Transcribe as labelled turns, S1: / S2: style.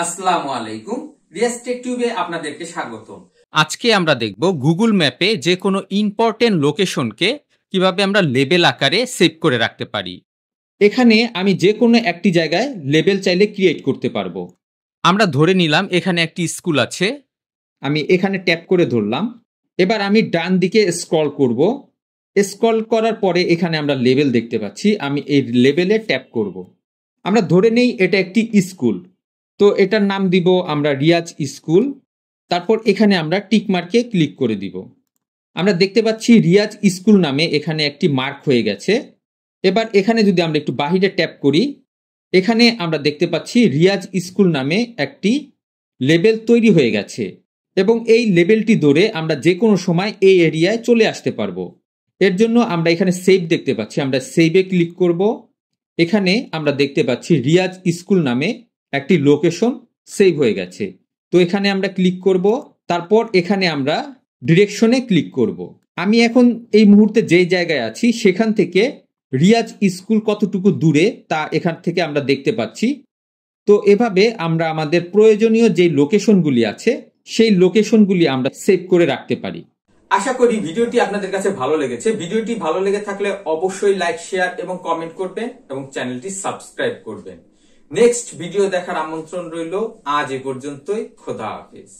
S1: আসসালামু আলাইকুম। রিয়াজ টেক টিউবে আপনাদেরকে স্বাগত।
S2: আজকে আমরা দেখব গুগল ম্যাপে যে কোনো ইম্পর্টেন্ট লোকেশনকে কিভাবে আমরা লেবেল আকারে সেভ করে রাখতে পারি।
S3: এখানে আমি যে কোনো একটি জায়গায় লেবেল চাইলে ক্রিয়েট করতে পারবো।
S2: আমরা ধরে নিলাম এখানে একটি স্কুল আছে।
S3: আমি এখানে ট্যাপ করে ধরলাম। এবার আমি ডান দিকে স্ক্রল করব। স্ক্রল করার পরে এখানে আমরা লেবেল দেখতে পাচ্ছি। আমি এই লেবেলে ট্যাপ করব। আমরা ধরে নেই এটা একটি স্কুল, তো এটার নাম দিব আমরা রিয়াজ স্কুল। তারপর এখানে আমরা টিক মার্কে ক্লিক করে দিব। আমরা দেখতে পাচ্ছি রিয়াজ স্কুল নামে এখানে একটি মার্ক হয়ে গেছে। এবার এখানে যদি আমরা একটু বাহিরে ট্যাপ করি, এখানে আমরা দেখতে পাচ্ছি রিয়াজ স্কুল নামে একটি লেবেল তৈরি হয়ে গেছে এবং এই লেবেলটি ধরে আমরা যে কোনো সময় এই এরিয়ায় চলে আসতে পারবো। এর জন্য আমরা এখানে সেভ দেখতে পাচ্ছি, আমরা সেভে ক্লিক করব। এখানে আমরা দেখতে পাচ্ছি রিয়াজ স্কুল নামে একটি লোকেশন সেভ হয়ে গেছে। তো এখানে আমরা ক্লিক করব। তারপর এখানে আমরা ডিরেকশনে ক্লিক করব। আমি এখন এই মুহূর্তে যেই জায়গায় আছি সেখান থেকে রিয়াজ স্কুল কতটুকু দূরে তা এখান থেকে আমরা দেখতে পাচ্ছি। তো এভাবে আমরা আমাদের প্রয়োজনীয় যে লোকেশনগুলি আছে সেই লোকেশনগুলি আমরা সেভ করে রাখতে পারি।
S1: আশা করি ভিডিওটি আপনাদের কাছে ভালো লেগেছে। ভিডিওটি ভালো লেগে থাকলে অবশ্যই লাইক, শেয়ার এবং কমেন্ট করবেন এবং চ্যানেলটি সাবস্ক্রাইব করবেন। নেক্সট ভিডিও দেখার আমন্ত্রণ রইল। আজ এ পর্যন্তই। খোদা হাফেজ।